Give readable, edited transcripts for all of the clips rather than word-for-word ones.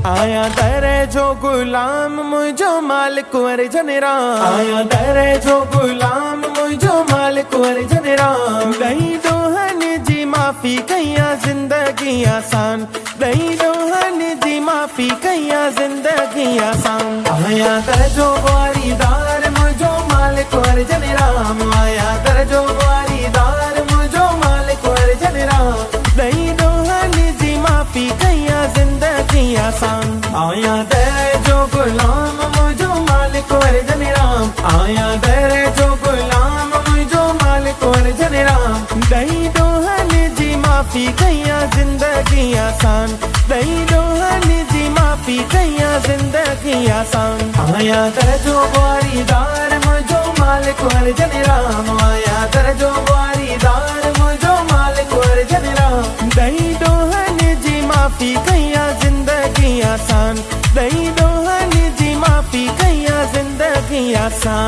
आया दरे जो गुलाम मुझो मालिक वर जनराम। आया दरे जो गुलाम मुझो मालिक वर जनराम। दही दोहन जी माफी कया जिंदगी आसान। दही दोहन जी माफी कया जिंदगी आसान। आया दर जो वारीदार मुझो मालिक वर जनराम। आया दर जो वारीदार मुझो मालिक वर जनराम। दही दोहन जी माफी कया जिंदगी आसान। आया दर जो गुलाम मुझो मालिक वर जनराम। आया दर जो गुलाम मुझो मालिक वर जनराम। दही दोहन जी माफी कया जिंदगी आसान। दही दोहन जी माफी कया जिंदगी आसान। आया दर जो वारीदार मुझो मालिक वर जनराम। आया दर जो वारीदार मुझो मालिक वर जनराम। दही दोहन जी माफी कया जिंदगी आसान। दही दोहन जी माफी कया जिंदगी आसान।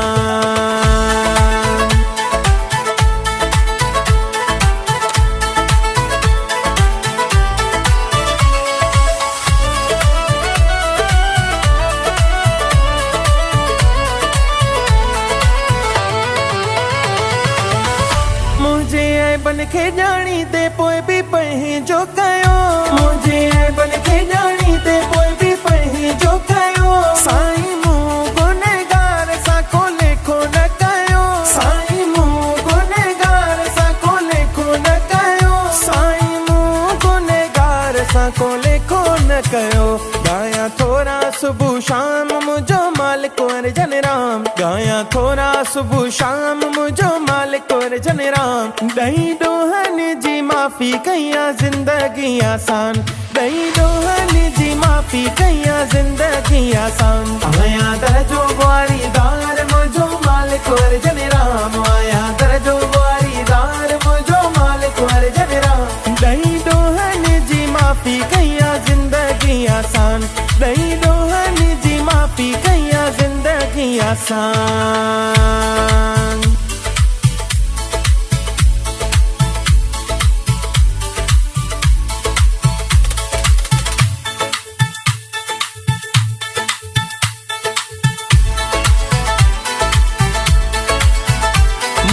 मुझे बन के जानी ते पोए भी पही जो कयो। मुझे बन के जानी ते पोए भी पही जो कयो। साईं मुँह गुनहगार सा को लेखो न कयो। साईं मुँह गुनहगार सा को लेखो न कयो। साईं मुँह गुनहगार सा को लेखो न कयो। गाया थोड़ा सुबह शाम मुझो मालिक वर जनराम। गाया थोड़ा सुबह शाम मुझो मालिक वर जनराम। दही दोहन जी माफी कया जिंदगी आसान। दही दोहन जी माफी कया जिंदगी आसान। आया दर जो वारीदार मुझो मालिक वर जनराम। आया दर जो वारीदार मुझो मालिक वर जनराम। दही दोहन जी माफी कया जिंदगी आसान। दही दोहन जी माफी कया जिंदगी आसान।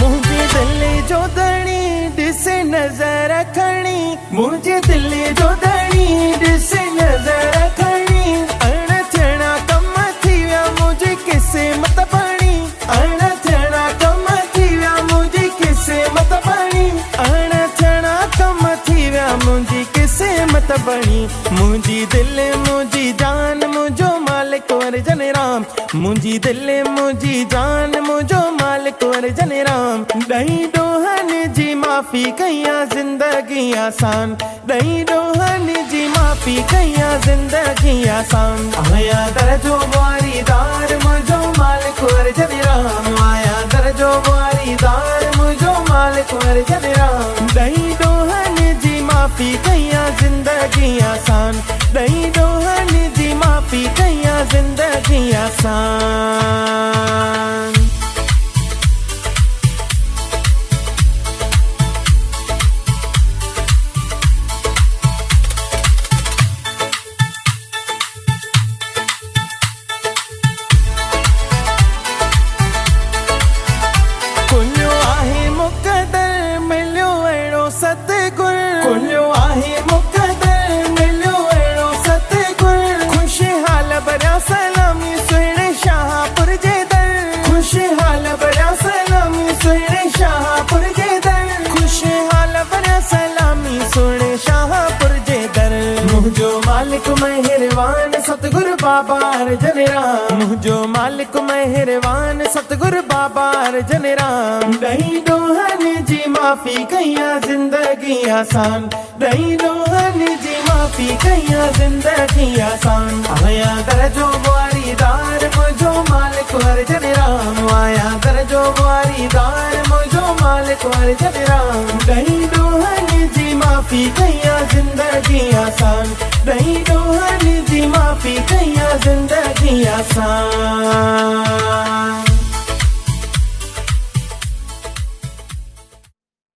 मुझे दिल जो दणी दिसे नजर रखणी। मुझे दिल जो दणी दिसे नजर रखणी। अण थियणा कम थी विया मुझे किसे मत पाणी। अण थियणा कम थी विया मुझे किसे मत पाणी। अण थियणा कम थी विया मुझे किसे मत बणी। मुझी दिल मुझी जान मुझो मालिक वर जनराम। मुझी दिल मुझी जान मुझो मालिक वर जनराम। दही दोहन जी माफी कया जिंदगी आसान। दही दोहन जी माफी कया जिंदगी आसान। आया दर जो वारीदार मुझो मालिक वर जनराम। आया दर जो वारीदार मुझो मालिक वर जनराम। दही दोहन जी माफी कया जिंदगी आसान। दही दोहन जी माफी कया जिंदगी आसान। कुल्यो आहे मुक़दर मिलियो अहिड़ो सतगुर। कुल्यो आहे मुक़दर मिलियो अहिड़ो सतगुर। खुशहाल भरिया सलामी सुहिणे शाहपुर जे दर। खुशहाल भरिया सलामी सुहिणे शाहपुर जे दर। खुशहाल भरिया सलामी सुहिणे शाहपुर जे दर। मुझो मालिक मेहरबान सतगुर बाबा जनराम। मुझो मालिक मेहरबान सतगुर बाबा जनराम। दही दोहन जी माफी कया जिंदगी आसान। दही दोहन जी माफी कया जिंदगी आसान। आया दर जो वारीदार मुझो मालिक वर जनराम। आया दर जो वारीदार मुझो मालिक वर जनराम। दही दोहन जी माफी कया जिंदगी आसान। दही दोहन जी माफी कया जिंदगी आसान।